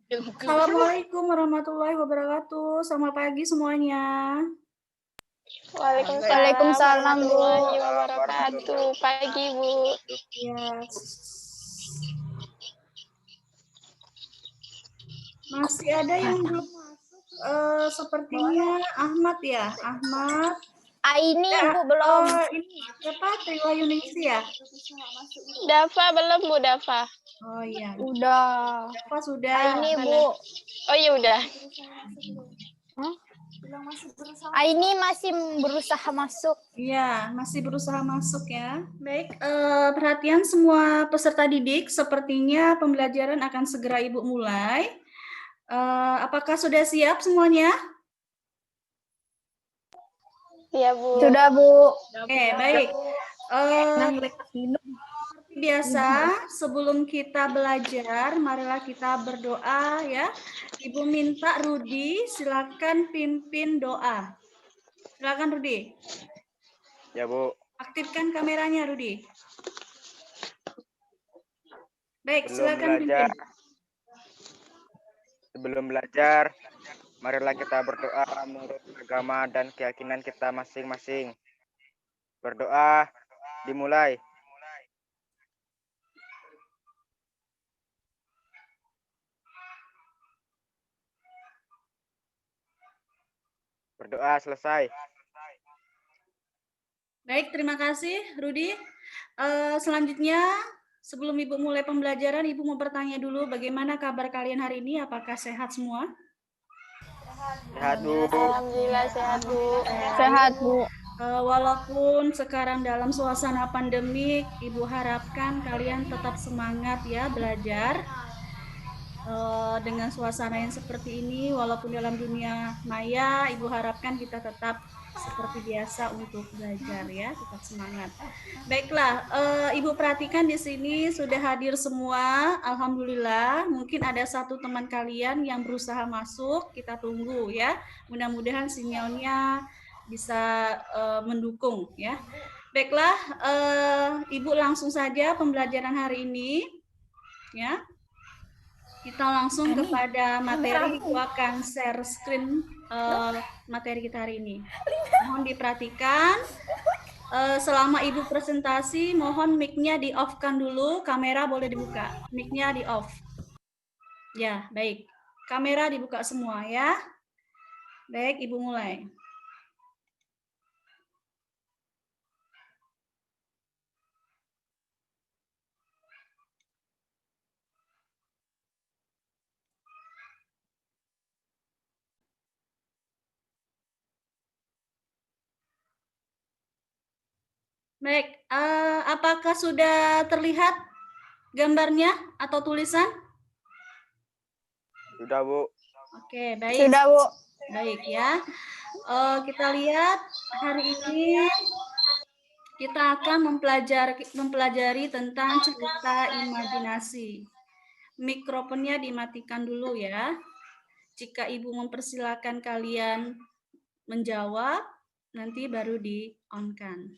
Assalamualaikum warahmatullahi wabarakatuh. Selamat pagi semuanya. Waalaikumsalam warahmatullahi wabarakatuh. Pagi, Bu. Ya. Masih ada yang belum masuk. Sepertinya Ahmad ya, Ahmad. Ini Bu belum. Ini siapa? Triwayuningsi ya? Dafa belum, Bu Dafa. Oh iya. Udah. Dafa sudah. Ini Bu. Oh iya udah. Ini masih berusaha masuk. Iya, masih berusaha masuk ya. Baik, perhatian semua peserta didik, sepertinya pembelajaran akan segera Ibu mulai. Apakah sudah siap semuanya? Iya, Bu. Sudah, Bu. Oke, baik. Seperti biasa, sebelum kita belajar, marilah kita berdoa ya. Ibu minta Rudi, silakan pimpin doa. Silakan Rudi. Ya, Bu. Aktifkan kameranya, Rudi. Baik, silakan pimpin. Sebelum belajar, marilah kita berdoa menurut agama dan keyakinan kita masing-masing. Berdoa dimulai. Berdoa selesai. Baik, terima kasih Rudi. Selanjutnya, sebelum Ibu mulai pembelajaran, Ibu mau bertanya dulu bagaimana kabar kalian hari ini? Apakah sehat semua? Sehat, Bu. Alhamdulillah sehat, Bu. Sehat, Bu. Walaupun sekarang dalam suasana pandemik, Ibu harapkan kalian tetap semangat ya belajar. Dengan suasana yang seperti ini, walaupun dalam dunia maya, Ibu harapkan kita tetap seperti biasa untuk belajar ya, tetap semangat. Baiklah, Ibu perhatikan di sini sudah hadir semua. Alhamdulillah, mungkin ada satu teman kalian yang berusaha masuk, kita tunggu ya. Mudah-mudahan sinyalnya bisa mendukung ya. Baiklah, Ibu langsung saja pembelajaran hari ini ya. Kita langsung kepada materi. Ibu akan share screen materi kita hari ini. Mohon diperhatikan. Selama Ibu presentasi, mohon mic-nya di-off-kan dulu. Kamera boleh dibuka. Mic-nya di-off. Ya, baik. Kamera dibuka semua ya. Baik, Ibu mulai. Baik, apakah sudah terlihat gambarnya atau tulisan? Sudah, Bu. Oke, baik. Sudah, Bu. Baik ya. Kita lihat hari ini kita akan mempelajari tentang cerita imajinasi. Mikrofonnya dimatikan dulu ya. Jika Ibu mempersilahkan kalian menjawab, nanti baru di-on-kan.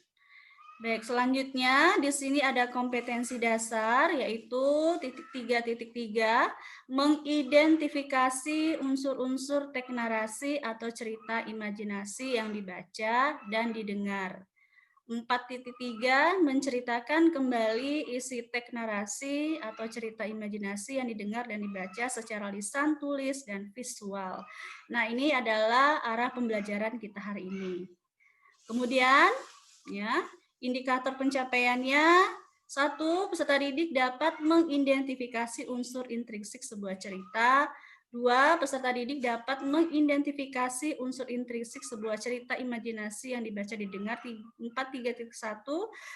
Baik, selanjutnya di sini ada kompetensi dasar yaitu titik 3.3 mengidentifikasi unsur-unsur teks narasi atau cerita imajinasi yang dibaca dan didengar. 4.3 menceritakan kembali isi teks narasi atau cerita imajinasi yang didengar dan dibaca secara lisan, tulis, dan visual. Nah, ini adalah arah pembelajaran kita hari ini. Kemudian, ya, indikator pencapaiannya, 1. Peserta didik dapat mengidentifikasi unsur intrinsik sebuah cerita. 2. Peserta didik dapat mengidentifikasi unsur intrinsik sebuah cerita imajinasi yang dibaca didengar. 4.3.1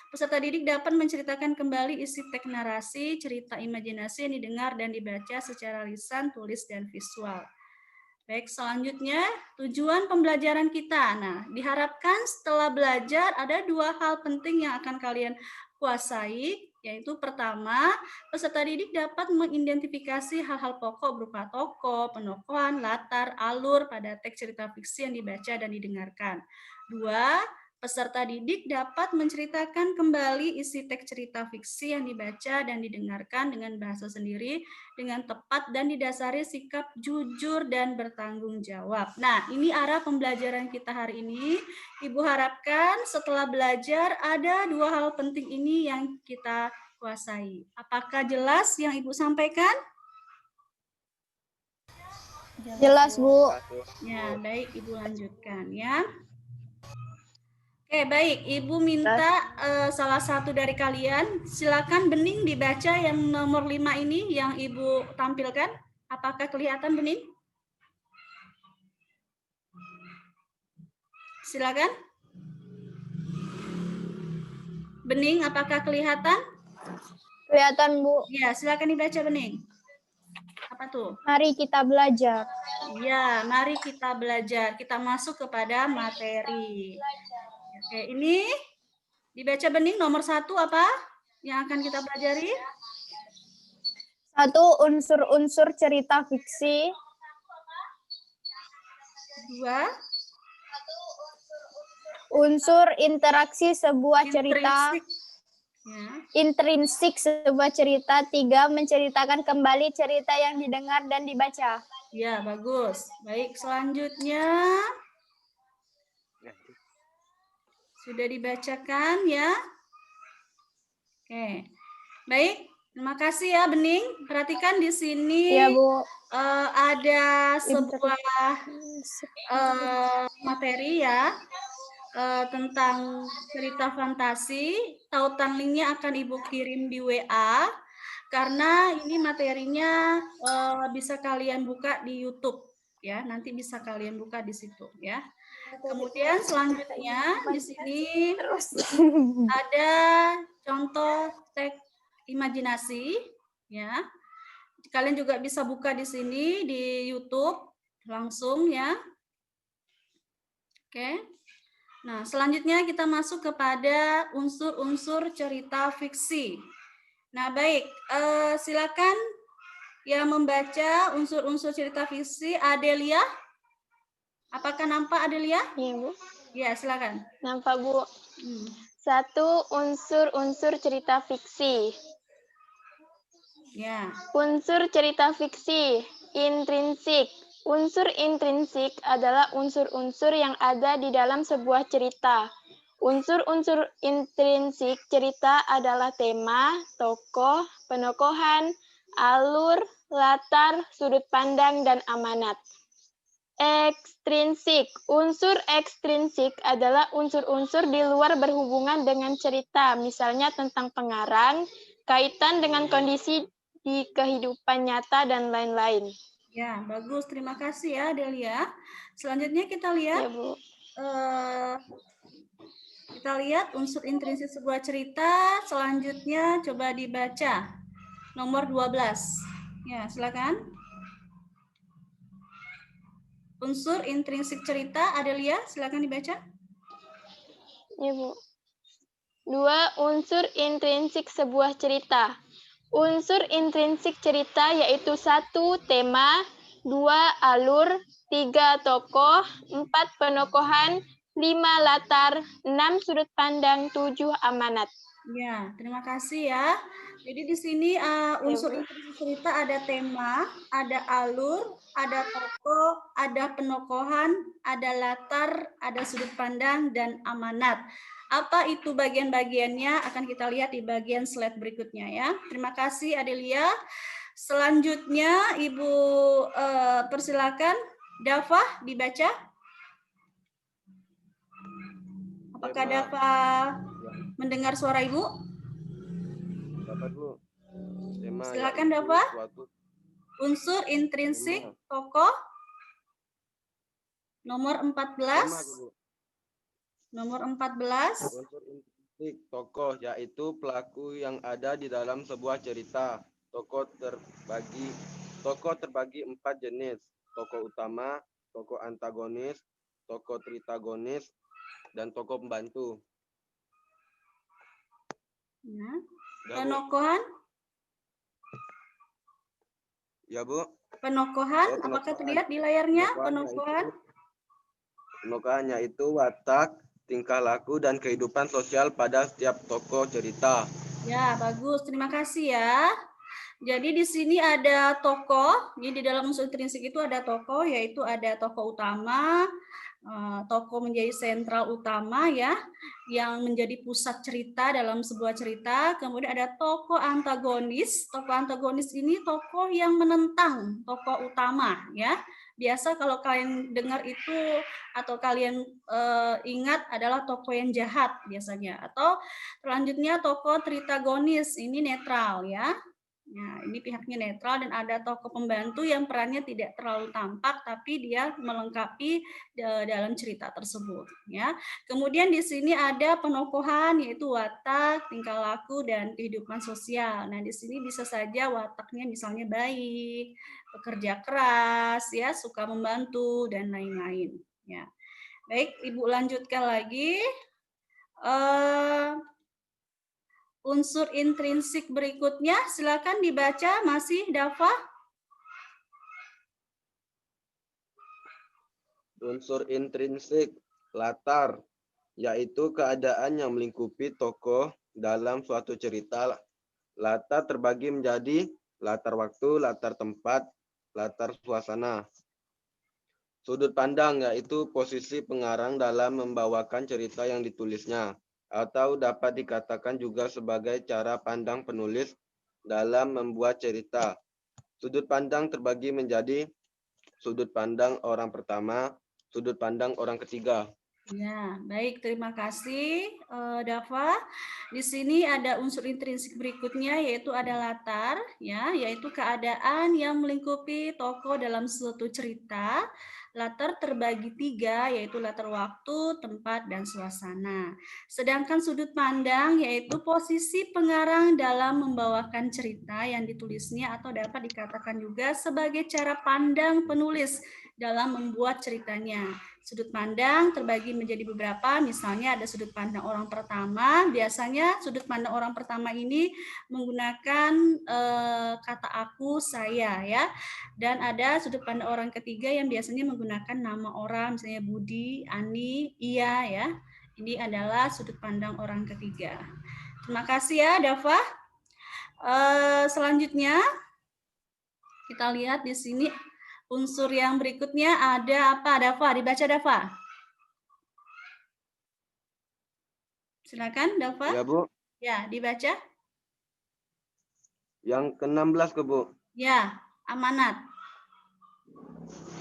peserta didik dapat menceritakan kembali isi teks narasi, cerita imajinasi yang didengar dan dibaca secara lisan, tulis, dan visual. Baik, selanjutnya tujuan pembelajaran kita. Nah, diharapkan setelah belajar ada 2 hal penting yang akan kalian kuasai, yaitu pertama, peserta didik dapat mengidentifikasi hal-hal pokok berupa tokoh, penokohan, latar, alur pada teks cerita fiksi yang dibaca dan didengarkan. 2, Peserta didik dapat menceritakan kembali isi teks cerita fiksi yang dibaca dan didengarkan dengan bahasa sendiri, dengan tepat dan didasari sikap jujur dan bertanggung jawab. Nah, ini arah pembelajaran kita hari ini. Ibu harapkan setelah belajar ada 2 hal penting ini yang kita kuasai. Apakah jelas yang Ibu sampaikan? Jelas, Bu. Ya, baik, Ibu lanjutkan ya. Oke, baik. Ibu minta salah satu dari kalian, silakan Bening dibaca yang nomor 5 ini yang Ibu tampilkan. Apakah kelihatan, Bening? Silakan. Bening, apakah kelihatan? Kelihatan, Bu. Ya, silakan dibaca, Bening. Apa tuh? Mari kita belajar. Ya, mari kita belajar. Kita masuk kepada materi. Oke, ini dibaca Bening nomor 1 apa yang akan kita pelajari? 1. Unsur-unsur cerita fiksi. 2. Unsur interaksi sebuah cerita. Ya. Intrinsik sebuah cerita. 3. Menceritakan kembali cerita yang didengar dan dibaca. Ya, bagus. Baik, selanjutnya sudah dibacakan ya. Oke. Baik, terima kasih ya Bening. Perhatikan di sini Ya, Bu. ada sebuah materi ya tentang cerita fantasi. Tautan linknya akan Ibu kirim di WA karena ini materinya bisa kalian buka di YouTube ya. Nanti bisa kalian buka di situ ya. Kemudian selanjutnya di sini ada contoh teks imajinasi ya. Kalian juga bisa buka di sini di YouTube langsung ya. Oke. Nah, selanjutnya kita masuk kepada unsur-unsur cerita fiksi. Nah, baik, silakan yang membaca unsur-unsur cerita fiksi. Adelia, apakah nampak Adelia? Iya, Bu. Ya, silakan. Nampak, Bu. 1. Unsur-unsur cerita fiksi. Ya. Unsur cerita fiksi. Intrinsik. Unsur intrinsik adalah unsur-unsur yang ada di dalam sebuah cerita. Unsur-unsur intrinsik cerita adalah tema, tokoh, penokohan, alur, latar, sudut pandang, dan amanat. Ekstrinsik. Unsur ekstrinsik adalah unsur-unsur di luar berhubungan dengan cerita, misalnya tentang pengarang, kaitan dengan kondisi di kehidupan nyata, dan lain-lain. Ya, bagus. Terima kasih ya, Delia. Selanjutnya kita lihat. Ya, Bu. Kita lihat unsur intrinsik sebuah cerita. Selanjutnya coba dibaca. Nomor 12. Ya, silakan. Unsur intrinsik cerita, Adelia, silakan dibaca. Ya, Bu. 2. Unsur intrinsik sebuah cerita. Unsur intrinsik cerita yaitu 1. Tema, 2. Alur, 3. Tokoh, 4. Penokohan, 5. Latar, 6. Sudut pandang, 7. Amanat. Ya, terima kasih ya. Jadi di sini unsur intrinsik cerita ada tema, ada alur, ada tokoh, ada penokohan, ada latar, ada sudut pandang, dan amanat. Apa itu bagian-bagiannya akan kita lihat di bagian slide berikutnya ya. Terima kasih Adelia. Selanjutnya Ibu persilakan Dava dibaca. Apakah Dava mendengar suara Ibu? Dapat, Bu. Tema, silakan Dava. Unsur intrinsik tokoh nomor 14. Tema, Bu. Nomor 14. Unsur intrinsik tokoh yaitu pelaku yang ada di dalam sebuah cerita. Tokoh terbagi 4 jenis. Tokoh utama, tokoh antagonis, tokoh tritagonis, dan tokoh pembantu. Ya. Penokohan? Ya, Bu. Penokohan, apakah terlihat di layarnya? Penokohan. Penokohannya itu watak, tingkah laku, dan kehidupan sosial pada setiap tokoh cerita. Ya, bagus. Terima kasih ya. Jadi di sini ada tokoh. Jadi di dalam unsur intrinsik itu ada tokoh, yaitu ada tokoh utama. Tokoh menjadi sentral utama ya, yang menjadi pusat cerita dalam sebuah cerita. Kemudian ada tokoh antagonis. Tokoh antagonis ini tokoh yang menentang tokoh utama ya. Biasa kalau kalian dengar itu atau kalian ingat adalah tokoh yang jahat biasanya. Atau selanjutnya tokoh tritagonis, ini netral ya. Nah, ini pihaknya netral dan ada tokoh pembantu yang perannya tidak terlalu tampak tapi dia melengkapi dalam cerita tersebut ya. Kemudian di sini ada penokohan yaitu watak, tingkah laku dan kehidupan sosial. Nah, di sini bisa saja wataknya misalnya baik, pekerja keras ya, suka membantu dan lain-lain ya. Baik, Ibu lanjutkan lagi. Unsur intrinsik berikutnya, silakan dibaca masih Dava. Unsur intrinsik, latar, yaitu keadaan yang melingkupi tokoh dalam suatu cerita. Latar terbagi menjadi latar waktu, latar tempat, latar suasana. Sudut pandang, yaitu posisi pengarang dalam membawakan cerita yang ditulisnya, atau dapat dikatakan juga sebagai cara pandang penulis dalam membuat cerita. Sudut pandang terbagi menjadi sudut pandang orang pertama, sudut pandang orang ketiga. Ya, baik, terima kasih Dava. Di sini ada unsur intrinsik berikutnya yaitu ada latar ya, yaitu keadaan yang melingkupi tokoh dalam suatu cerita. Latar terbagi 3 yaitu latar waktu, tempat dan suasana. Sedangkan sudut pandang yaitu posisi pengarang dalam membawakan cerita yang ditulisnya atau dapat dikatakan juga sebagai cara pandang penulis dalam membuat ceritanya. Sudut pandang terbagi menjadi beberapa, misalnya ada sudut pandang orang pertama. Biasanya sudut pandang orang pertama ini menggunakan kata aku, saya ya. Dan ada sudut pandang orang ketiga yang biasanya menggunakan nama orang, misalnya Budi, Ani, Iya ya. Ini adalah sudut pandang orang ketiga. Terima kasih ya Dava. Selanjutnya kita lihat di sini unsur yang berikutnya ada apa, Dava? Dibaca, Dava. Silakan, Dava. Ya, Bu. Ya, dibaca. Yang ke-16 ke, Bu. Ya, amanat.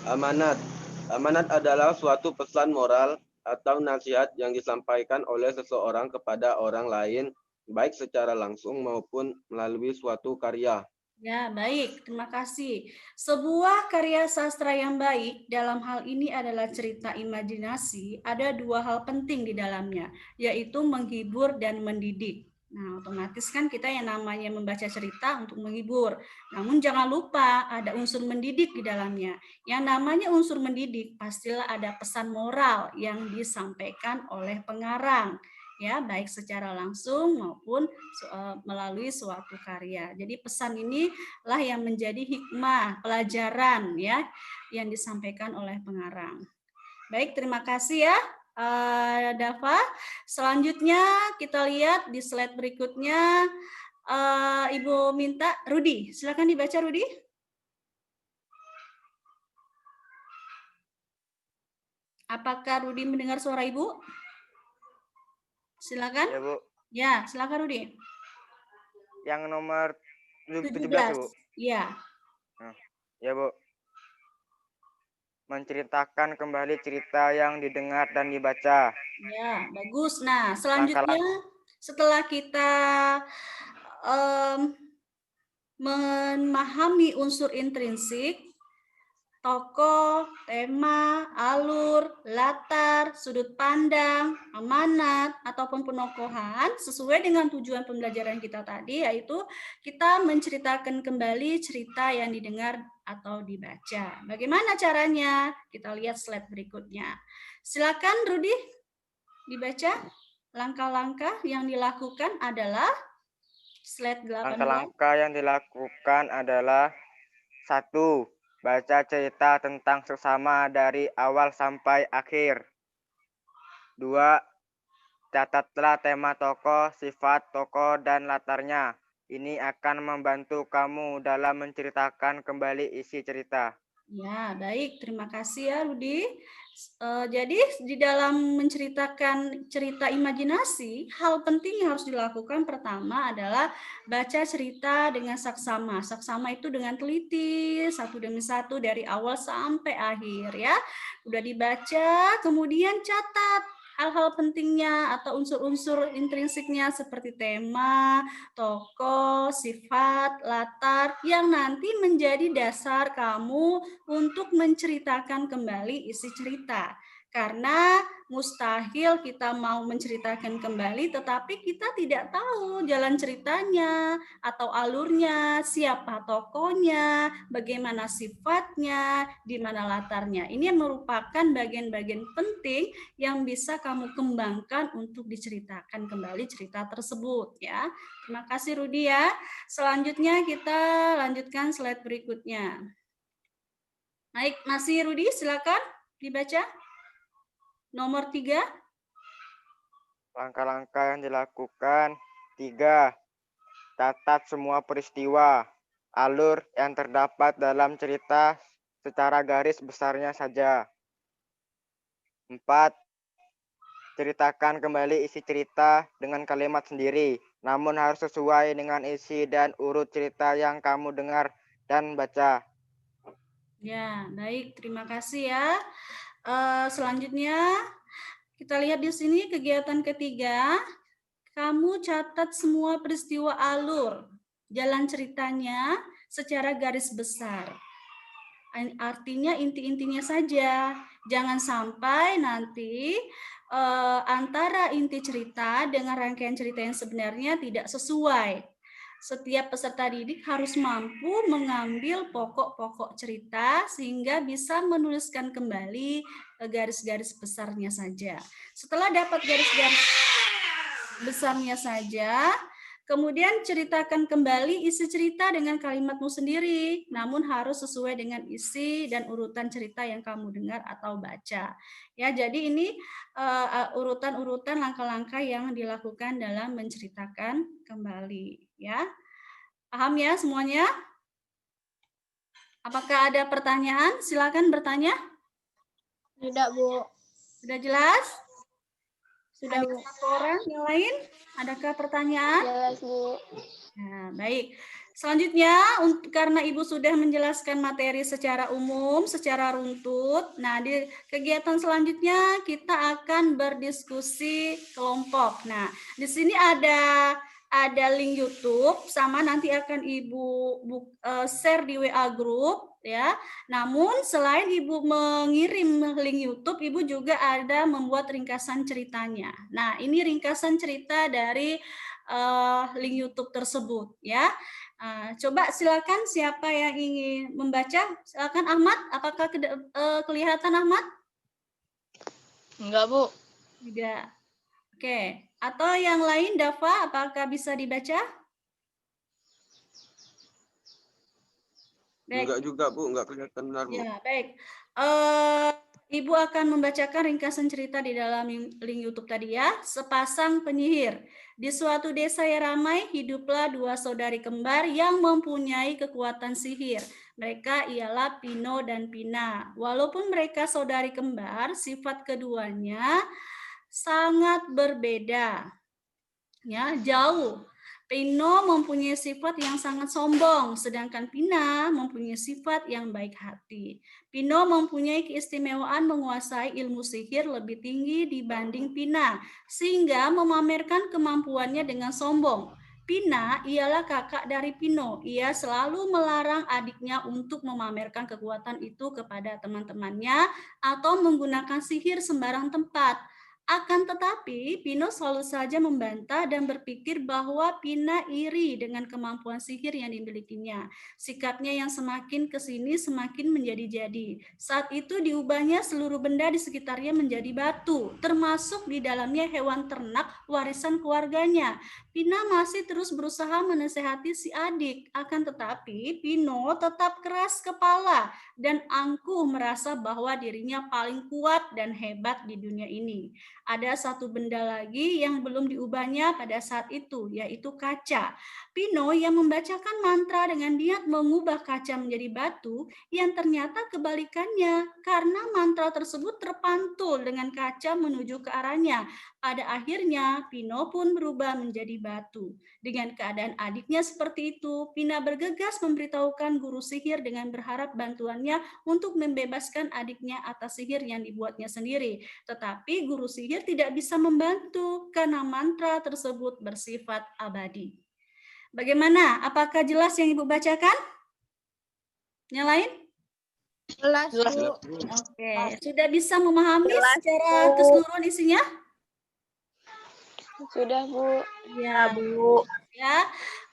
Amanat. Amanat adalah suatu pesan moral atau nasihat yang disampaikan oleh seseorang kepada orang lain, baik secara langsung maupun melalui suatu karya. Ya, baik. Terima kasih. Sebuah karya sastra yang baik dalam hal ini adalah cerita imajinasi. Ada 2 hal penting di dalamnya, yaitu menghibur dan mendidik. Nah, otomatis kan kita yang namanya membaca cerita untuk menghibur. Namun jangan lupa ada unsur mendidik di dalamnya. Yang namanya unsur mendidik pastilah ada pesan moral yang disampaikan oleh pengarang. Ya, baik secara langsung maupun melalui suatu karya. Jadi pesan inilah yang menjadi hikmah, pelajaran ya yang disampaikan oleh pengarang. Baik, terima kasih ya Dava. Selanjutnya kita lihat di slide berikutnya. Ibu minta Rudi, silakan dibaca Rudi. Apakah Rudi mendengar suara Ibu? Silakan. Ya, Bu. Ya, silakan Rudi. Yang nomor 17, Bu. Iya. Ya, Bu. Menceritakan kembali cerita yang didengar dan dibaca. Ya, bagus. Nah, selanjutnya setelah kita memahami unsur intrinsik, tokoh, tema, alur, latar, sudut pandang, amanat, ataupun penokohan sesuai dengan tujuan pembelajaran kita tadi, yaitu kita menceritakan kembali cerita yang didengar atau dibaca. Bagaimana caranya? Kita lihat slide berikutnya. Silakan Rudi dibaca. Langkah-langkah yang dilakukan adalah slide 18. Langkah-langkah yang dilakukan adalah 1. Baca cerita tentang sesama dari awal sampai akhir. 2. Catatlah tema tokoh, sifat tokoh, dan latarnya. Ini akan membantu kamu dalam menceritakan kembali isi cerita. Ya, baik. Terima kasih ya, Rudi. Jadi, di dalam menceritakan cerita imajinasi, hal penting yang harus dilakukan pertama adalah baca cerita dengan saksama. Saksama itu dengan teliti, satu demi satu, dari awal sampai akhir ya. Udah dibaca, kemudian catat hal-hal pentingnya atau unsur-unsur intrinsiknya seperti tema, tokoh, sifat, latar, yang nanti menjadi dasar kamu untuk menceritakan kembali isi cerita. Karena mustahil kita mau menceritakan kembali tetapi kita tidak tahu jalan ceritanya atau alurnya, siapa tokohnya, bagaimana sifatnya, di mana latarnya. Ini merupakan bagian-bagian penting yang bisa kamu kembangkan untuk diceritakan kembali cerita tersebut ya. Terima kasih Rudi ya. Selanjutnya kita lanjutkan slide berikutnya. Baik, masih Rudi, silakan dibaca. Nomor 3. Langkah-langkah yang dilakukan. 3. Catat semua peristiwa, alur yang terdapat dalam cerita secara garis besarnya saja. 4. Ceritakan kembali isi cerita dengan kalimat sendiri, namun harus sesuai dengan isi dan urut cerita yang kamu dengar dan baca. Ya, baik. Terima kasih ya. Selanjutnya, kita lihat di sini kegiatan ketiga. Kamu catat semua peristiwa alur, jalan ceritanya secara garis besar. Artinya inti-intinya saja. Jangan sampai nanti antara inti cerita dengan rangkaian cerita yang sebenarnya tidak sesuai. Setiap peserta didik harus mampu mengambil pokok-pokok cerita sehingga bisa menuliskan kembali garis-garis besarnya saja. Setelah dapat garis-garis besarnya saja, kemudian ceritakan kembali isi cerita dengan kalimatmu sendiri, namun harus sesuai dengan isi dan urutan cerita yang kamu dengar atau baca. Ya, jadi ini urutan-urutan langkah-langkah yang dilakukan dalam menceritakan kembali. Ya, paham ya semuanya? Apakah ada pertanyaan? Silakan bertanya. Tidak, Bu. Sudah jelas? Sudah Bu. laporan yang lain? Adakah pertanyaan? Jelas, Bu. Nah, baik. Selanjutnya, karena Ibu sudah menjelaskan materi secara umum, secara runtut, nah di kegiatan selanjutnya kita akan berdiskusi kelompok. Nah, di sini ada link YouTube, sama nanti akan Ibu share di WA group, ya. Namun selain Ibu mengirim link YouTube, Ibu juga ada membuat ringkasan ceritanya. Nah, ini ringkasan cerita dari link YouTube tersebut ya. Coba silakan siapa yang ingin membaca, silakan Ahmad. Apakah kelihatan Ahmad? Enggak, Bu. Tidak. Oke. Atau yang lain, Dava, apakah bisa dibaca? Baik. Enggak juga, Bu. Enggak kelihatan benar, Bu. Ya, baik. Ibu akan membacakan ringkasan cerita di dalam link YouTube tadi ya. Sepasang penyihir. Di suatu desa yang ramai, hiduplah dua saudari kembar yang mempunyai kekuatan sihir. Mereka ialah Pino dan Pina. Walaupun mereka saudari kembar, sifat keduanya sangat berbeda. Ya, jauh. Pino mempunyai sifat yang sangat sombong, sedangkan Pina mempunyai sifat yang baik hati. Pino mempunyai keistimewaan menguasai ilmu sihir lebih tinggi dibanding Pina, sehingga memamerkan kemampuannya dengan sombong. Pina ialah kakak dari Pino. Ia selalu melarang adiknya untuk memamerkan kekuatan itu kepada teman-temannya atau menggunakan sihir sembarang tempat. Akan tetapi, Pino selalu saja membantah dan berpikir bahwa Pina iri dengan kemampuan sihir yang dimilikinya. Sikapnya yang semakin kesini semakin menjadi-jadi. Saat itu diubahnya seluruh benda di sekitarnya menjadi batu, termasuk di dalamnya hewan ternak warisan keluarganya. Pina masih terus berusaha menasehati si adik, akan tetapi Pino tetap keras kepala dan angkuh merasa bahwa dirinya paling kuat dan hebat di dunia ini. Ada satu benda lagi yang belum diubahnya pada saat itu, yaitu kaca. Pino yang membacakan mantra dengan niat mengubah kaca menjadi batu, yang ternyata kebalikannya, karena mantra tersebut terpantul dengan kaca menuju ke arahnya. Pada akhirnya, Pino pun berubah menjadi batu. Dengan keadaan adiknya seperti itu, Pina bergegas memberitahukan guru sihir dengan berharap bantuannya untuk membebaskan adiknya atas sihir yang dibuatnya sendiri. Tetapi guru sihir tidak bisa membantu karena mantra tersebut bersifat abadi. Bagaimana? Apakah jelas yang Ibu bacakan? Yang lain? Jelas, Bu. Oke, sudah bisa memahami Jelas, secara Bu. keseluruhan isinya? Sudah, Bu. Ya, Bu. Ya.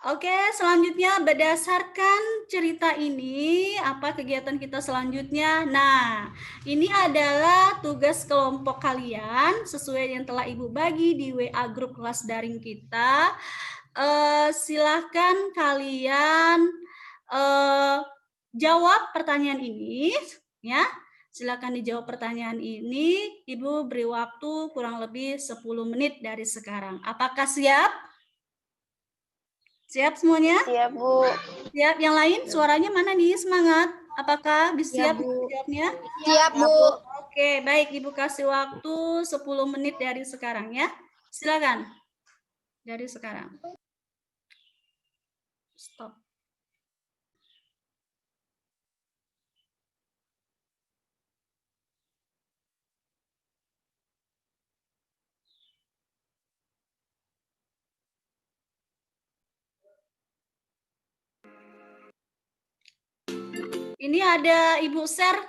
Oke, selanjutnya berdasarkan cerita ini, apa kegiatan kita selanjutnya? Nah, ini adalah tugas kelompok kalian sesuai yang telah Ibu bagi di WA grup kelas daring kita. Silahkan kalian jawab pertanyaan ini, ya. Silakan dijawab pertanyaan ini. Ibu beri waktu kurang lebih 10 menit dari sekarang. Apakah siap? Siap semuanya? Siap, Bu. Siap. Yang lain suaranya mana nih? Semangat. Apakah bisa siap jawabnya? Siap, Bu. Oke, baik. Ibu kasih waktu 10 menit dari sekarang ya. Silakan. Dari sekarang. Stop. Ini ada Ibu share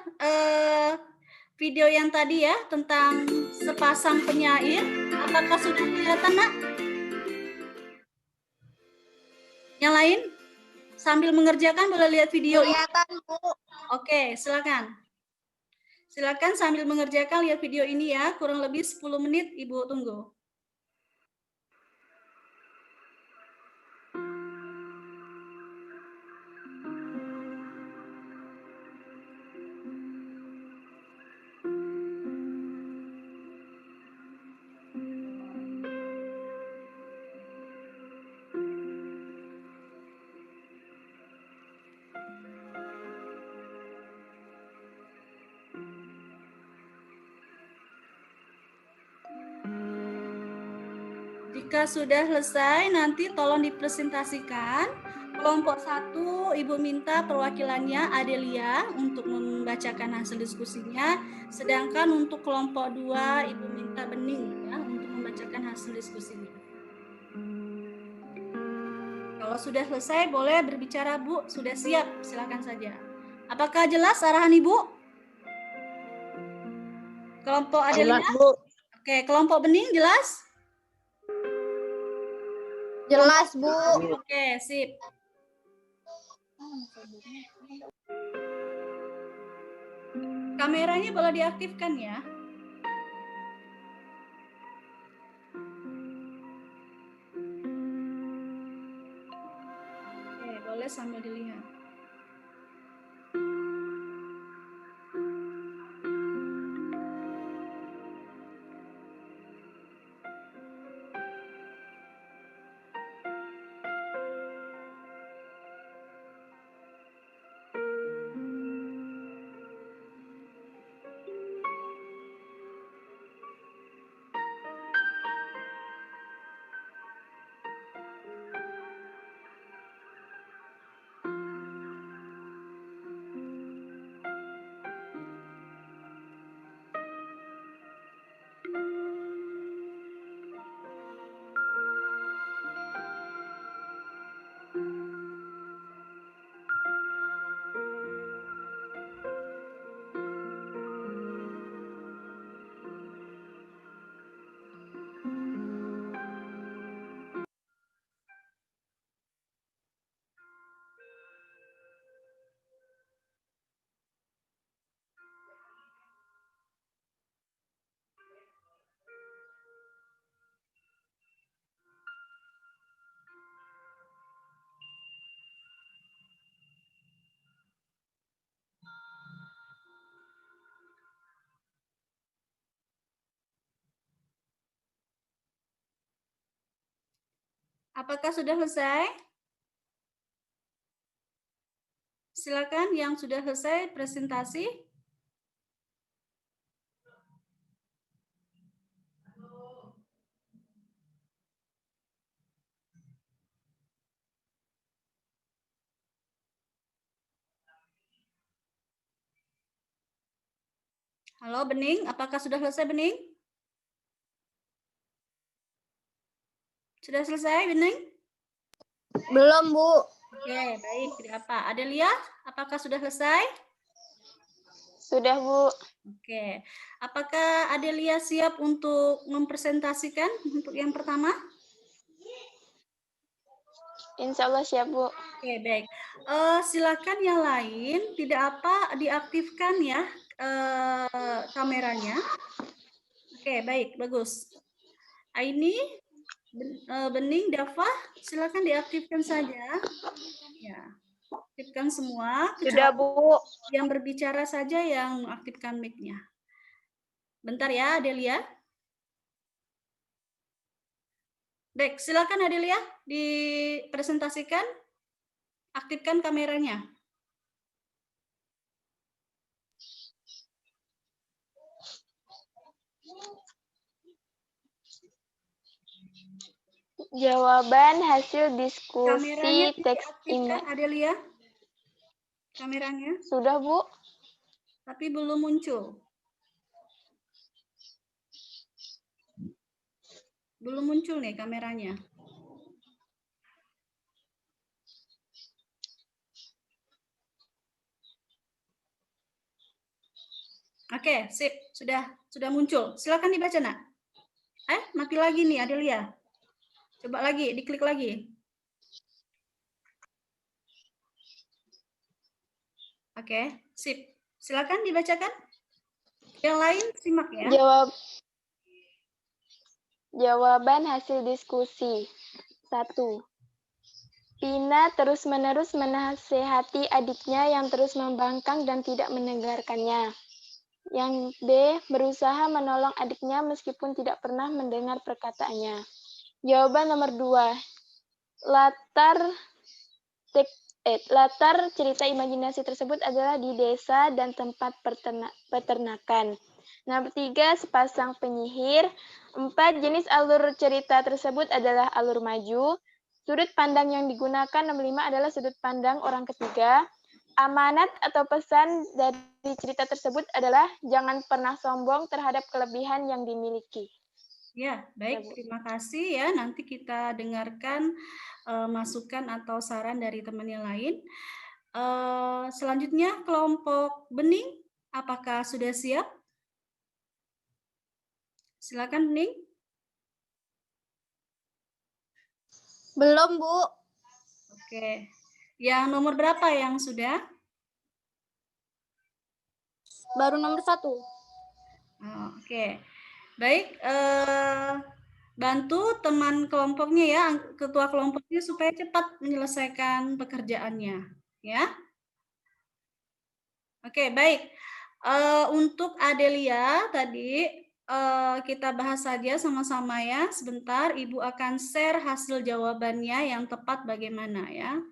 video yang tadi ya tentang sepasang penyair. Apakah sudah kelihatan, Nak? Yang lain sambil mengerjakan boleh lihat video ini. Kelihatan, Bu. Oke, silakan. Silakan sambil mengerjakan lihat video ini ya. Kurang lebih 10 menit Ibu tunggu. Jika sudah selesai, nanti tolong dipresentasikan. Kelompok 1, Ibu minta perwakilannya Adelia untuk membacakan hasil diskusinya. Sedangkan untuk kelompok 2, Ibu minta Bening ya, untuk membacakan hasil diskusinya. Kalau sudah selesai, boleh berbicara, Bu. Sudah siap, silakan saja. Apakah jelas arahan Ibu? Kelompok Adelia? Jelas, Bu. Oke, kelompok Bening jelas? Jelas, Bu. Oke, sip. Kameranya boleh diaktifkan ya. Oke, boleh sambil dilihat. Apakah sudah selesai? Silakan yang sudah selesai presentasi. Halo Bening, apakah sudah selesai Bening? Sudah selesai Bening? Belum, Bu. Oke, baik. Tidak apa. Adelia, apakah sudah selesai? Sudah, Bu. Oke. Apakah Adelia siap untuk mempresentasikan untuk yang pertama? Insya Allah siap, Bu. Oke, baik. Silakan yang lain tidak apa diaktifkan ya kameranya. Oke, baik, bagus. Aini, Bening, Dava, silakan diaktifkan saja. Ya, aktifkan semua. Sudah, Bu. Yang berbicara saja yang mengaktifkan mic-nya. Bentar ya, Adelia. Baik, silakan Adelia dipresentasikan. Aktifkan kameranya. Jawaban hasil Kameranya diskusi teks diaktifkan, Adelia. Kameranya, Sudah, Bu. tapi belum muncul. Belum muncul nih kameranya. Oke, sip. Sudah muncul. Silakan dibaca, Nak. Mati lagi nih, Adelia. Coba lagi, diklik lagi. Oke, sip. Silakan dibacakan. Yang lain simak ya. Jawaban hasil diskusi. 1. Pina terus-menerus menasehati adiknya yang terus membangkang dan tidak mendengarkannya. Yang B, berusaha menolong adiknya meskipun tidak pernah mendengar perkataannya. Jawaban nomor 2. Latar cerita imajinasi tersebut adalah di desa dan tempat peternakan. Nomor 3, sepasang penyihir. 4, jenis alur cerita tersebut adalah alur maju. Sudut pandang yang digunakan nomor 5 adalah sudut pandang orang ketiga. Amanat atau pesan dari cerita tersebut adalah jangan pernah sombong terhadap kelebihan yang dimiliki. Ya, baik. Terima kasih ya. Nanti kita dengarkan masukan atau saran dari teman yang lain. Selanjutnya kelompok Bening, apakah sudah siap? Silakan Bening. Belum, Bu. Oke. Yang nomor berapa yang sudah? Baru nomor 1. Oke. Baik, bantu teman kelompoknya ya, ketua kelompoknya supaya cepat menyelesaikan pekerjaannya, ya. Oke, baik. Untuk Adelia tadi kita bahas saja sama-sama ya. Sebentar, Ibu akan share hasil jawabannya yang tepat bagaimana ya.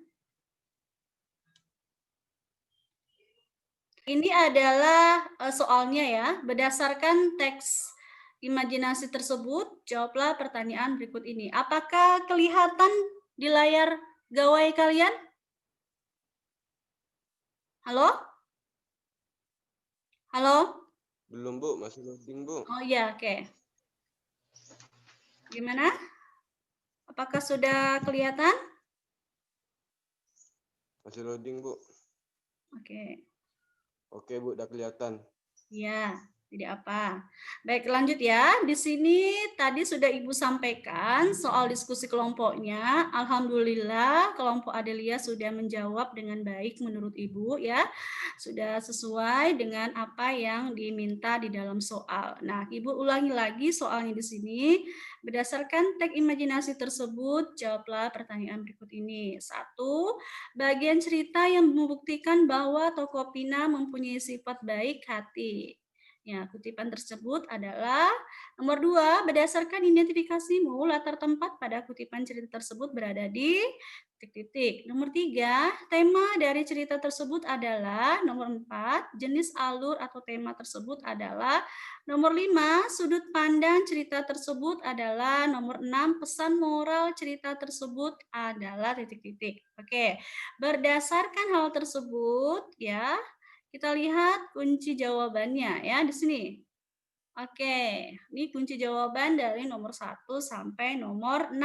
Ini adalah soalnya ya, berdasarkan teks imajinasi tersebut, jawablah pertanyaan berikut ini. Apakah kelihatan di layar gawai kalian? Halo? Halo? Belum, Bu. Masih loading, Bu. Oh iya, oke. Gimana? Apakah sudah kelihatan? Masih loading, Bu. Oke. Oke, Bu. Udah kelihatan. Ya, tidak apa. Baik, lanjut ya. Di sini tadi sudah Ibu sampaikan soal diskusi kelompoknya. Alhamdulillah, kelompok Adelia sudah menjawab dengan baik menurut Ibu ya. Sudah sesuai dengan apa yang diminta di dalam soal. Nah, Ibu ulangi lagi soalnya di sini. Berdasarkan teks imajinasi tersebut, jawablah pertanyaan berikut ini. 1. Bagian cerita yang membuktikan bahwa tokoh Pina mempunyai sifat baik hati. Ya, kutipan tersebut adalah nomor 2, berdasarkan identifikasimu, latar tempat pada kutipan cerita tersebut berada di titik-titik. Nomor 3, tema dari cerita tersebut adalah nomor 4, jenis alur atau tema tersebut adalah nomor 5, sudut pandang cerita tersebut adalah nomor 6, pesan moral cerita tersebut adalah titik-titik. Oke, berdasarkan hal tersebut ya, kita lihat kunci jawabannya ya di sini. Oke, ini kunci jawaban dari nomor 1 sampai nomor 6.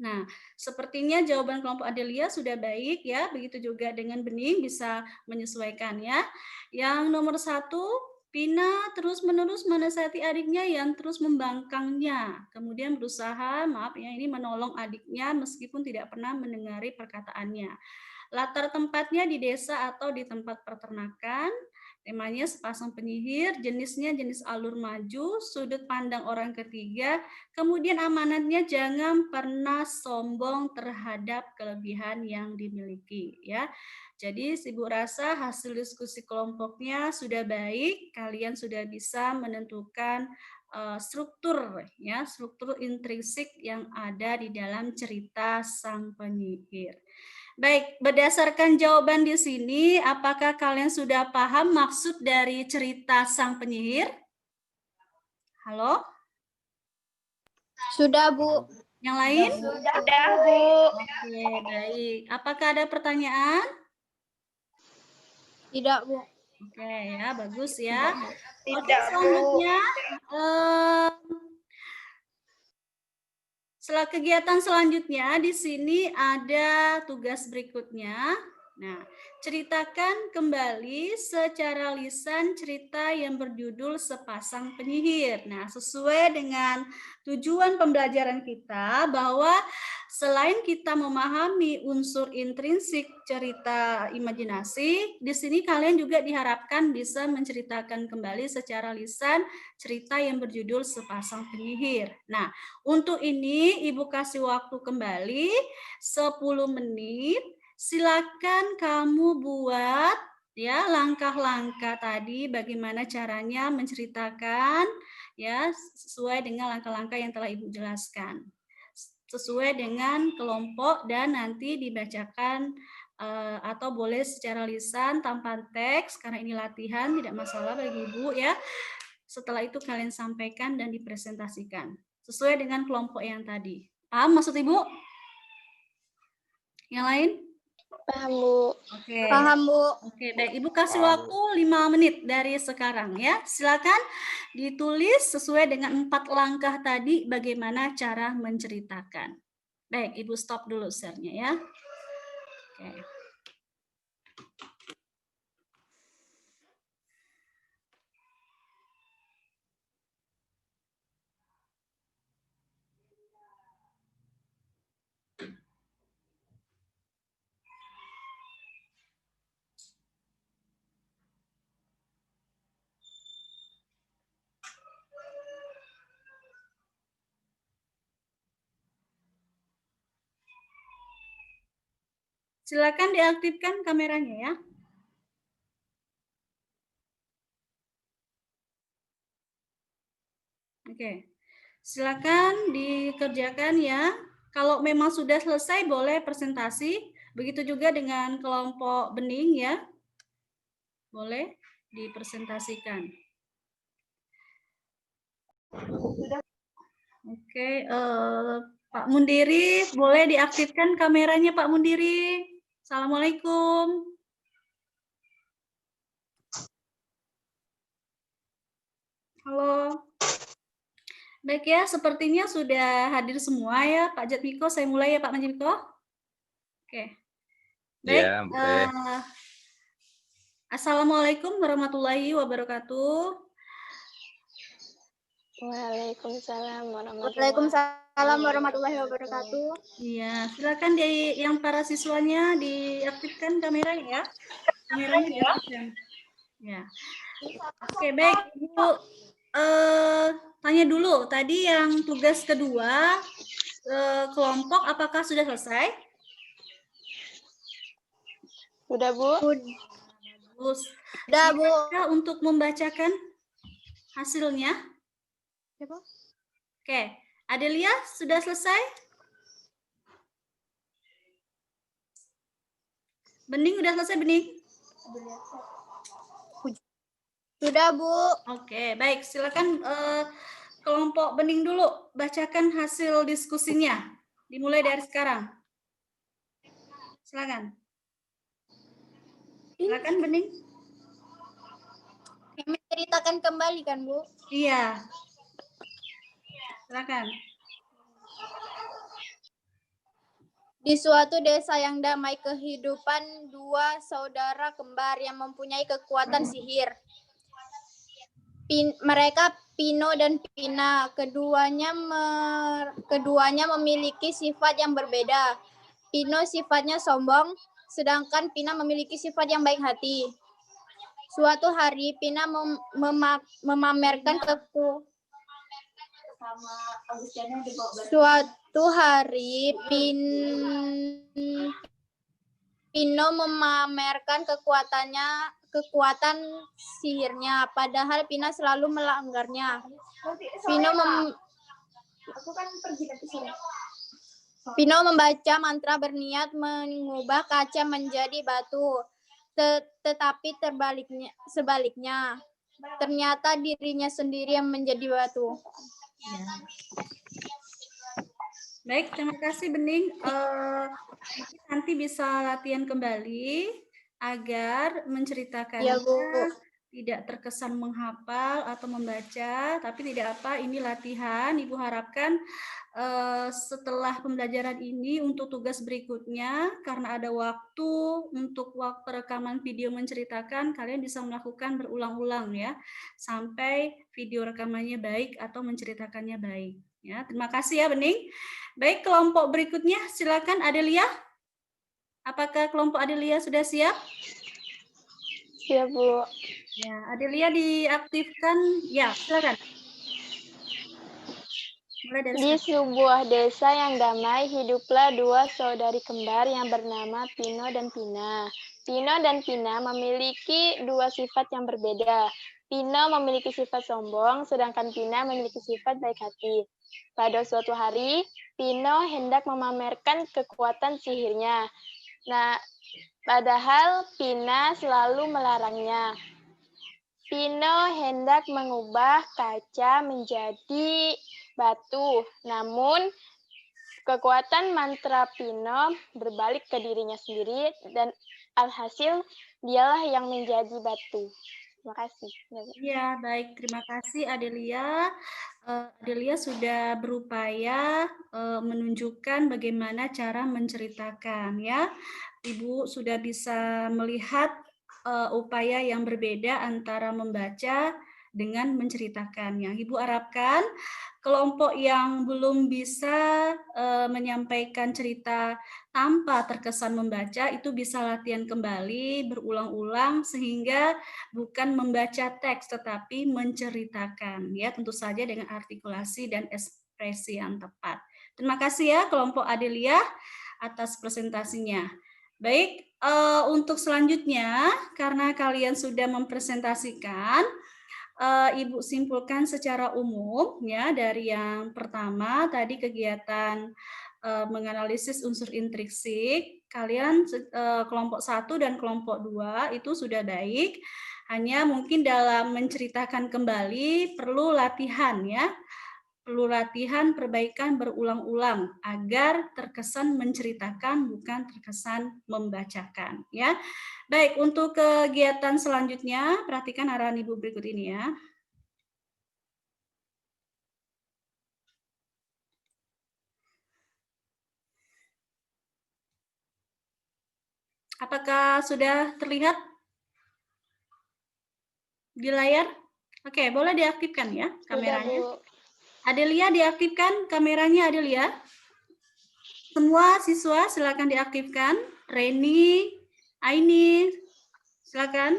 Nah, sepertinya jawaban kelompok Adelia sudah baik ya, begitu juga dengan Bening bisa menyesuaikan ya. Yang nomor 1, Pina terus-menerus menasihati adiknya yang terus membangkangnya. Kemudian berusaha, maaf ya, ini menolong adiknya meskipun tidak pernah mendengari perkataannya. Latar tempatnya di desa atau di tempat peternakan. Temanya sepasang penyihir, jenisnya jenis alur maju, sudut pandang orang ketiga, kemudian amanatnya jangan pernah sombong terhadap kelebihan yang dimiliki ya. Jadi Ibu rasa hasil diskusi kelompoknya sudah baik, kalian sudah bisa menentukan struktur ya, struktur intrinsik yang ada di dalam cerita sang penyihir. Baik, berdasarkan jawaban di sini, apakah kalian sudah paham maksud dari cerita sang penyihir? Halo? Sudah, Bu. Yang lain? Sudah, Bu. Oke, baik. Apakah ada pertanyaan? Tidak, Bu. Oke, ya, bagus ya. Oke, Tidak, Bu. selanjutnya, setelah kegiatan selanjutnya, di sini ada tugas berikutnya. Nah, ceritakan kembali secara lisan cerita yang berjudul Sepasang Penyihir. Nah, sesuai dengan tujuan pembelajaran kita bahwa selain kita memahami unsur intrinsik cerita imajinasi, di sini kalian juga diharapkan bisa menceritakan kembali secara lisan cerita yang berjudul Sepasang Penyihir. Nah, untuk ini Ibu kasih waktu kembali 10 menit. Silakan kamu buat ya langkah-langkah tadi bagaimana caranya menceritakan ya sesuai dengan langkah-langkah yang telah Ibu jelaskan. Sesuai dengan kelompok dan nanti dibacakan atau boleh secara lisan tanpa teks karena ini latihan tidak masalah bagi Ibu ya. Setelah itu kalian sampaikan dan dipresentasikan sesuai dengan kelompok yang tadi. Paham maksud Ibu? Yang lain? Paham, Bu. Oke. Paham, Bu. Oke, baik. Ibu kasih waktu 5 menit dari sekarang ya. Silakan ditulis sesuai dengan 4 langkah tadi bagaimana cara menceritakan. Baik, Ibu stop dulu share-nya ya. Oke. Silakan diaktifkan kameranya ya. Oke. Silakan dikerjakan ya. Kalau memang sudah selesai boleh presentasi. Begitu juga dengan kelompok Bening ya. Boleh dipresentasikan. Oke, Pak Mundiri boleh diaktifkan kameranya Pak Mundiri. Assalamualaikum. Halo. Baik ya, sepertinya sudah hadir semua ya Pak Jatmiko. Saya mulai ya Pak Jatmiko. Oke. Baik. Ya, boleh. Assalamualaikum warahmatullahi wabarakatuh. Waalaikumsalam warahmatullahi wabarakatuh. Iya, silakan yang para siswanya diaktifkan kameranya ya. Kameranya diaktifkan. Ya. Oke, baik Ibu. Tanya dulu, tadi yang tugas kedua kelompok apakah sudah selesai? Sudah, Bu. Bagus. Sudah, Bu. Untuk membacakan hasilnya? Siapa? Oke, Adelia sudah selesai? Bening udah selesai, Bening? Sudah, Bu. Oke, baik. Silakan kelompok Bening dulu bacakan hasil diskusinya. Dimulai dari sekarang. Silakan. Silakan, Bening. Kami ceritakan kembali kan, Bu? Iya. Silakan. Di suatu desa yang damai, kehidupan dua saudara kembar yang mempunyai kekuatan sihir. Mereka Pino dan Pina, keduanya memiliki sifat yang berbeda. Pino sifatnya sombong, sedangkan Pina memiliki sifat yang baik hati. Suatu hari Pina memamerkan Pino memamerkan kekuatan sihirnya, padahal Pina selalu melanggarnya. Pino membaca mantra berniat mengubah kaca menjadi batu, tetapi sebaliknya, ternyata dirinya sendiri yang menjadi batu. Ya. Baik, terima kasih Bening. Nanti bisa latihan kembali agar menceritakannya Ya, Bu. tidak terkesan menghafal atau membaca, tapi tidak apa, ini latihan. Ibu harapkan setelah pembelajaran ini untuk tugas berikutnya, karena ada waktu untuk waktu rekaman video menceritakan, kalian bisa melakukan berulang-ulang ya, sampai video rekamannya baik atau menceritakannya baik. Ya, terima kasih ya Bening. Baik, kelompok berikutnya silakan Adelia. Apakah kelompok Adelia sudah siap? Siap, Bu. Ya, Adelia diaktifkan. Ya, silakan. Mulai dari Di sebuah desa yang damai, hiduplah dua saudari kembar yang bernama Pino dan Pina. Pino dan Pina memiliki dua sifat yang berbeda. Pino memiliki sifat sombong, sedangkan Pina memiliki sifat baik hati. Pada suatu hari, Pino hendak memamerkan kekuatan sihirnya. Nah, padahal Pina selalu melarangnya. Pino hendak mengubah kaca menjadi batu, namun kekuatan mantra Pino berbalik ke dirinya sendiri dan alhasil dialah yang menjadi batu. Terima kasih. Ya, baik. Terima kasih Adelia. Adelia sudah berupaya menunjukkan bagaimana cara menceritakan ya. Ibu sudah bisa melihat upaya yang berbeda antara membaca dengan menceritakan. Yang Ibu harapkan kelompok yang belum bisa menyampaikan cerita tanpa terkesan membaca itu bisa latihan kembali berulang-ulang sehingga bukan membaca teks tetapi menceritakan ya, tentu saja dengan artikulasi dan ekspresi yang tepat. Terima kasih ya kelompok Adelia atas presentasinya. Baik, untuk selanjutnya karena kalian sudah mempresentasikan, Ibu simpulkan secara umum ya dari yang pertama tadi kegiatan menganalisis unsur intrinsik, kalian kelompok 1 dan kelompok 2 itu sudah baik, hanya mungkin dalam menceritakan kembali perlu latihan ya, perlu latihan perbaikan berulang-ulang agar terkesan menceritakan bukan terkesan membacakan ya. Baik, untuk kegiatan selanjutnya perhatikan arahan Ibu berikut ini ya. Apakah sudah terlihat di layar? Oke, boleh diaktifkan ya kameranya. Sudah, Bu. Adelia diaktifkan kameranya Adelia. Semua siswa silakan diaktifkan. Reni, Aini, silakan.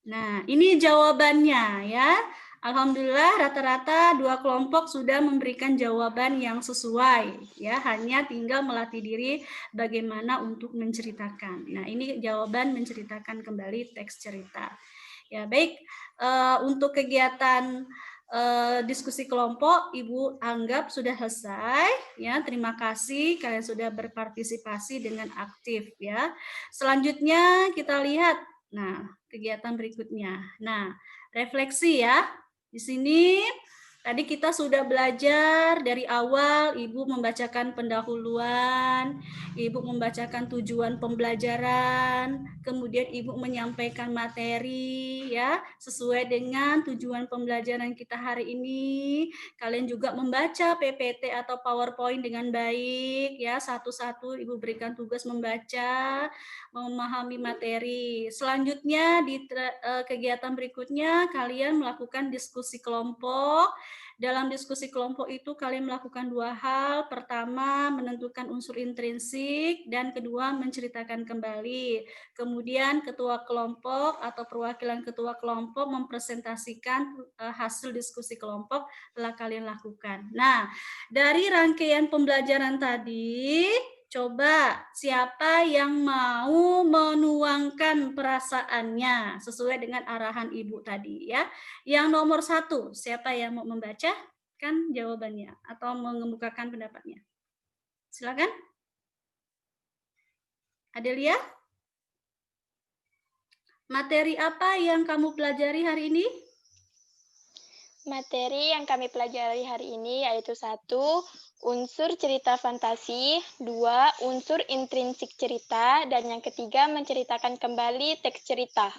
Nah, ini jawabannya ya. Alhamdulillah rata-rata dua kelompok sudah memberikan jawaban yang sesuai ya, hanya tinggal melatih diri bagaimana untuk menceritakan. Nah, ini jawaban menceritakan kembali teks cerita. Ya, baik. Untuk kegiatan diskusi kelompok Ibu anggap sudah selesai ya. Terima kasih kalian sudah berpartisipasi dengan aktif ya. Selanjutnya kita lihat kegiatan berikutnya. Nah, refleksi ya. Di sini tadi kita sudah belajar dari awal, Ibu membacakan pendahuluan, Ibu membacakan tujuan pembelajaran, kemudian Ibu menyampaikan materi ya, sesuai dengan tujuan pembelajaran kita hari ini. Kalian juga membaca PPT atau PowerPoint dengan baik ya, satu-satu Ibu berikan tugas membaca, memahami materi. Selanjutnya di kegiatan berikutnya kalian melakukan diskusi kelompok. Dalam diskusi kelompok itu kalian melakukan dua hal. Pertama, menentukan unsur intrinsik dan kedua menceritakan kembali. Kemudian ketua kelompok atau perwakilan ketua kelompok mempresentasikan hasil diskusi kelompok telah kalian lakukan. Nah, dari rangkaian pembelajaran tadi, coba siapa yang mau menuangkan perasaannya sesuai dengan arahan Ibu tadi ya. Yang nomor 1, siapa yang mau membaca kan jawabannya atau mengemukakan pendapatnya? Silakan. Adelia? Materi apa yang kamu pelajari hari ini? Materi yang kami pelajari hari ini yaitu 1, unsur cerita fantasi, 2, unsur intrinsik cerita, dan yang ketiga menceritakan kembali teks cerita.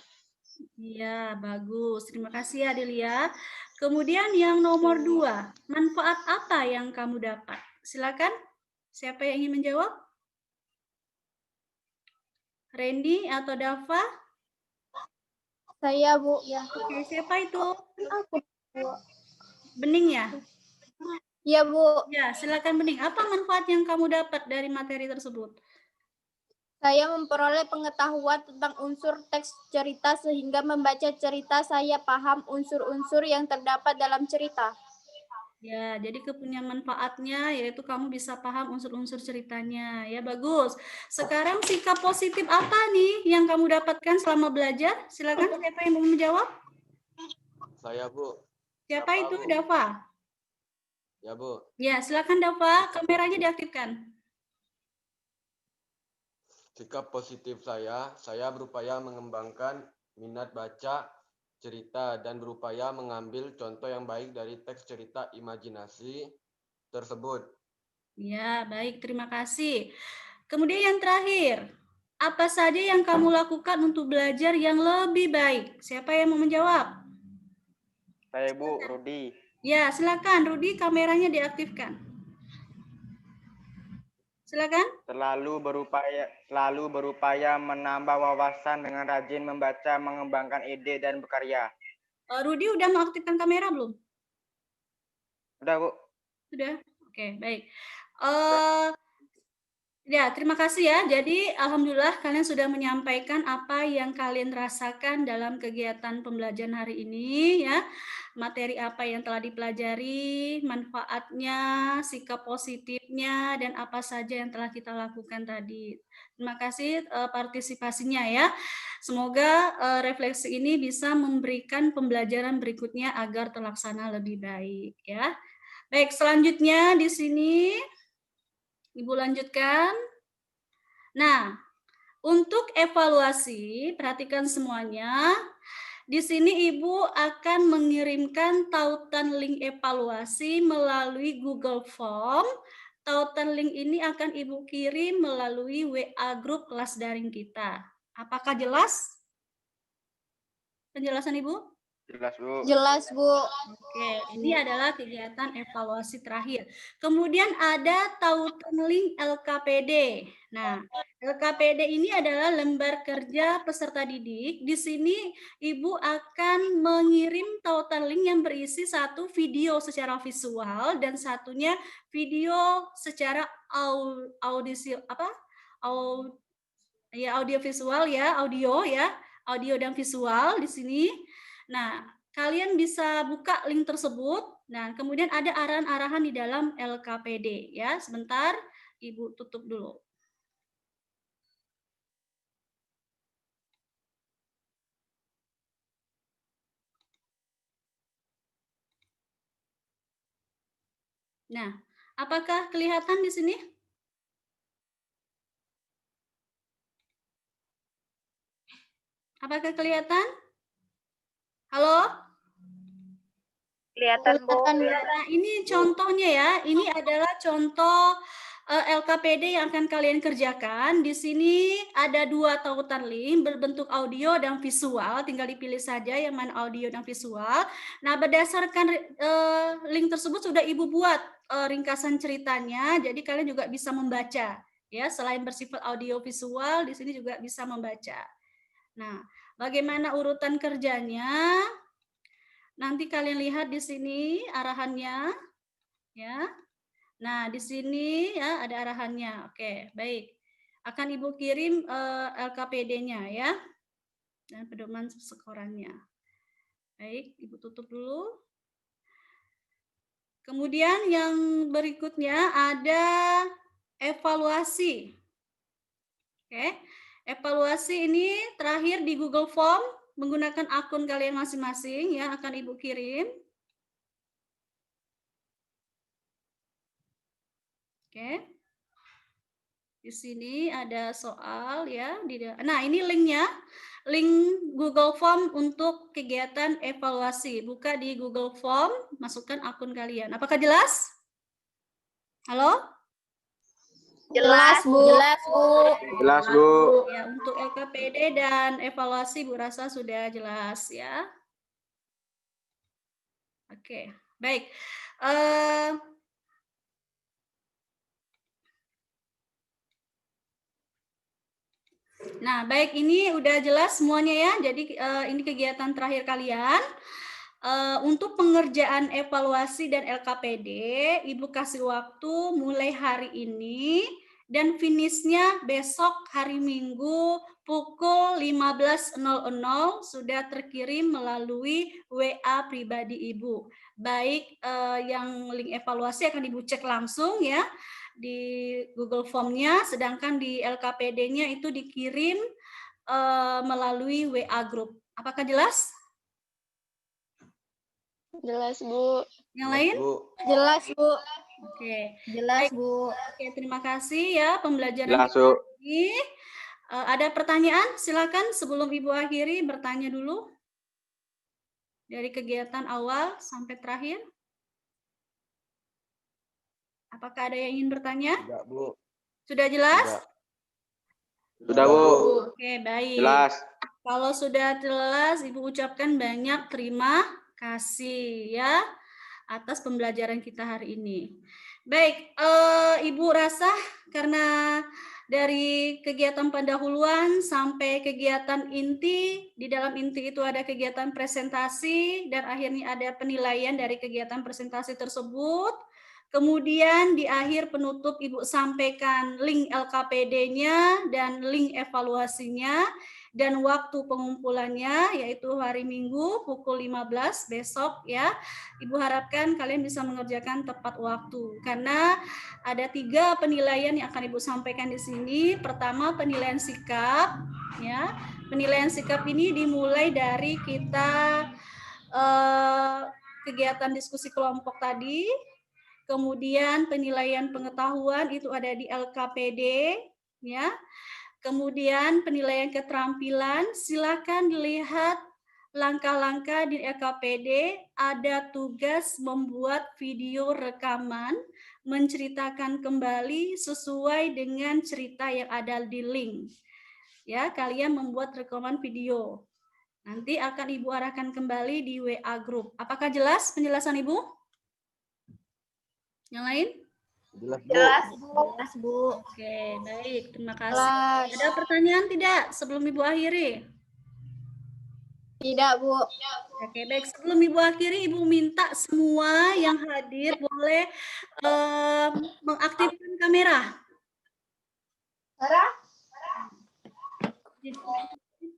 Iya, bagus. Terima kasih Adelia. Kemudian yang nomor 2, manfaat apa yang kamu dapat? Silakan. Siapa yang ingin menjawab? Randy atau Dava? Saya, Bu. Ya. Oke, siapa itu? Aku, Bu. Bening ya? Iya, Bu. Ya, silakan Bening. Apa manfaat yang kamu dapat dari materi tersebut? Saya memperoleh pengetahuan tentang unsur teks cerita sehingga membaca cerita saya paham unsur-unsur yang terdapat dalam cerita. Ya, jadi kepunya manfaatnya yaitu kamu bisa paham unsur-unsur ceritanya. Ya, bagus. Sekarang sikap positif apa nih yang kamu dapatkan selama belajar? Silakan siapa yang mau menjawab? Saya, Bu. Siapa Dava, itu? Bu. Dava. Ya, Bu. Ya, silakan Dava, kameranya diaktifkan. Sikap positif saya berupaya mengembangkan minat baca cerita dan berupaya mengambil contoh yang baik dari teks cerita imajinasi tersebut. Ya, baik. Terima kasih. Kemudian yang terakhir, apa saja yang kamu lakukan untuk belajar yang lebih baik? Siapa yang mau menjawab? Saya Bu, Rudi. Ya, silakan Rudi, kameranya diaktifkan. Silakan. Selalu berupaya menambah wawasan dengan rajin membaca, mengembangkan ide dan berkarya. Rudi udah mengaktifkan kamera belum? Udah, Bu. Sudah? Oke, baik. Ya, terima kasih ya. Jadi, alhamdulillah kalian sudah menyampaikan apa yang kalian rasakan dalam kegiatan pembelajaran hari ini ya. Materi apa yang telah dipelajari, manfaatnya, sikap positifnya, dan apa saja yang telah kita lakukan tadi. Terima kasih partisipasinya ya. Semoga refleksi ini bisa memberikan pembelajaran berikutnya agar terlaksana lebih baik ya. Baik, selanjutnya di sini Ibu lanjutkan. Nah, untuk evaluasi, perhatikan semuanya. Di sini Ibu akan mengirimkan tautan link evaluasi melalui Google Form. Tautan link ini akan Ibu kirim melalui WA grup kelas daring kita. Apakah jelas penjelasan Ibu? Jelas, Bu. Jelas, Bu. Oke, ini adalah kegiatan evaluasi terakhir. Kemudian ada tautan link LKPD. Nah, LKPD ini adalah lembar kerja peserta didik. Di sini Ibu akan mengirim tautan link yang berisi satu video secara visual dan satunya video secara audio visual ya, audio dan visual di sini. Nah, kalian bisa buka link tersebut. Nah, kemudian ada arahan-arahan di dalam LKPD ya. Sebentar, Ibu tutup dulu. Nah, apakah kelihatan di sini? Apakah kelihatan? Halo? Kelihatan, Bu. Nah, ini contohnya ya. Ini adalah contoh LKPD yang akan kalian kerjakan. Di sini ada 2 tautan link berbentuk audio dan visual. Tinggal dipilih saja yang mana audio dan visual. Nah, berdasarkan link tersebut sudah Ibu buat ringkasan ceritanya. Jadi kalian juga bisa membaca. Ya, selain bersifat audio visual, di sini juga bisa membaca. Nah, bagaimana urutan kerjanya? Nanti kalian lihat di sini arahannya, ya. Nah, di sini ya ada arahannya. Oke, baik. Akan Ibu kirim LKPD-nya ya, dan pedoman setorannya. Baik, Ibu tutup dulu. Kemudian yang berikutnya ada evaluasi. Oke, evaluasi ini terakhir di Google Form menggunakan akun kalian masing-masing ya, akan Ibu kirim. Oke. Di sini ada soal ya. Nah, ini linknya. Link Google Form untuk kegiatan evaluasi. Buka di Google Form, masukkan akun kalian. Apakah jelas? Halo? Jelas, Bu. Jelas, Bu. Jelas, Bu. Ya, untuk LKPD dan evaluasi Bu rasa sudah jelas ya. Oke, baik. Nah, baik, ini udah jelas semuanya ya. Jadi ini kegiatan terakhir kalian. Untuk pengerjaan evaluasi dan LKPD, Ibu kasih waktu mulai hari ini dan finishnya besok hari Minggu pukul 15.00 sudah terkirim melalui WA pribadi Ibu. Baik yang link evaluasi akan Ibu cek langsung ya di Google Form-nya, sedangkan di LKPD-nya itu dikirim melalui WA Group. Apakah jelas? Jelas, Bu. Yang lain? Bu. Jelas, Bu. Oke. Jelas, Baik. Bu. Oke, terima kasih ya pembelajaran Jelas, kita Bu. ini. Ada pertanyaan? Silakan sebelum Ibu akhiri bertanya dulu. Dari kegiatan awal sampai terakhir. Apakah ada yang ingin bertanya? Tidak, Bu. Sudah jelas? Sudah, Bu. Oke, baik. Jelas. Kalau sudah jelas, Ibu ucapkan banyak terima kasih ya atas pembelajaran kita hari ini. Baik, Ibu rasa karena dari kegiatan pendahuluan sampai kegiatan inti, di dalam inti itu ada kegiatan presentasi dan akhirnya ada penilaian dari kegiatan presentasi tersebut. Kemudian di akhir penutup Ibu sampaikan link LKPD-nya dan link evaluasinya dan waktu pengumpulannya yaitu hari Minggu pukul 15 besok ya. Ibu harapkan kalian bisa mengerjakan tepat waktu karena ada 3 penilaian yang akan Ibu sampaikan di sini. Pertama penilaian sikap ya. Penilaian sikap ini dimulai dari kita kegiatan diskusi kelompok tadi. Kemudian penilaian pengetahuan itu ada di LKPD ya. Kemudian penilaian keterampilan, silakan dilihat langkah-langkah di LKPD, ada tugas membuat video rekaman, menceritakan kembali sesuai dengan cerita yang ada di link. Ya, kalian membuat rekaman video. Nanti akan Ibu arahkan kembali di WA Group. Apakah jelas penjelasan Ibu? Yang lain? Jelas, Bu. Jelas, Bu. Oke, baik. Terima kasih. Ada pertanyaan tidak sebelum Ibu akhiri? Tidak, Bu. Oke, baik. Sebelum Ibu akhiri, Ibu minta semua yang hadir boleh mengaktifkan kamera.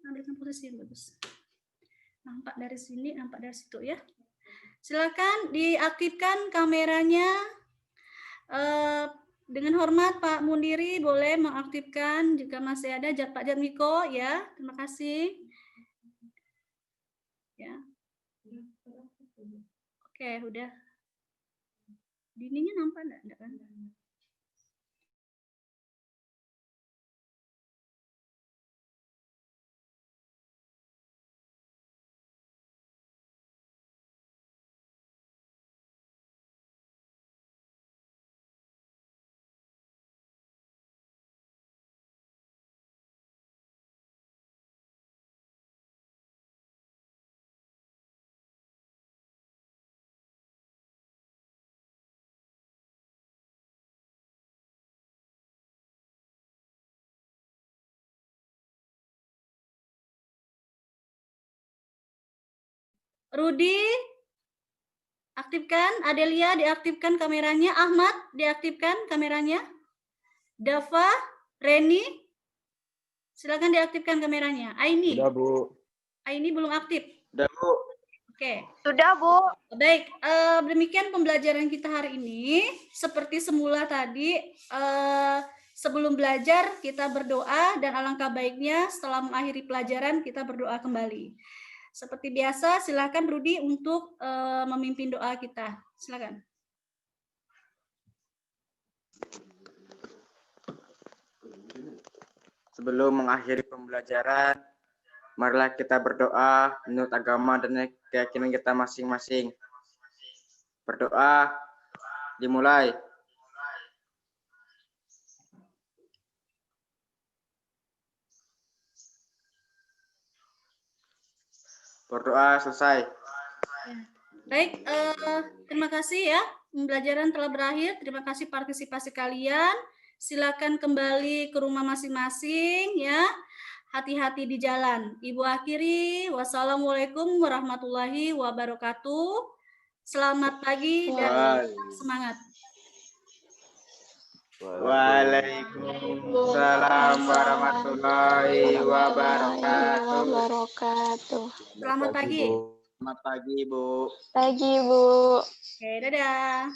Ambilkan posisi yang bagus. Nampak dari sini, nampak dari situ ya. Silakan diaktifkan kameranya. Dengan hormat Pak Mundiri boleh mengaktifkan jika masih ada Pak Jatmiko ya. Terima kasih. Ya. Oke, udah. Dininya nampak enggak? Enggak kan? Rudi, aktifkan. Adelia, diaktifkan kameranya. Ahmad, diaktifkan kameranya. Dava, Reni, silakan diaktifkan kameranya. Aini. Sudah, Bu. Aini belum aktif. Sudah, Bu. Oke. Sudah, Bu. Baik, demikian pembelajaran kita hari ini. Seperti semula tadi, sebelum belajar kita berdoa dan alangkah baiknya setelah mengakhiri pelajaran kita berdoa kembali. Seperti biasa, silakan Rudi untuk memimpin doa kita. Silakan. Sebelum mengakhiri pembelajaran, marilah kita berdoa menurut agama dan keyakinan kita masing-masing. Berdoa dimulai. Berdoa selesai. Baik, terima kasih ya. Pembelajaran telah berakhir. Terima kasih partisipasi kalian. Silakan kembali ke rumah masing-masing ya. Hati-hati di jalan. Ibu akhiri. Wassalamualaikum warahmatullahi wabarakatuh. Selamat pagi dan semangat. Waalaikumsalam warahmatullahi wabarakatuh. Selamat pagi. Selamat pagi, Bu. Pagi, Bu. Oke, dadah.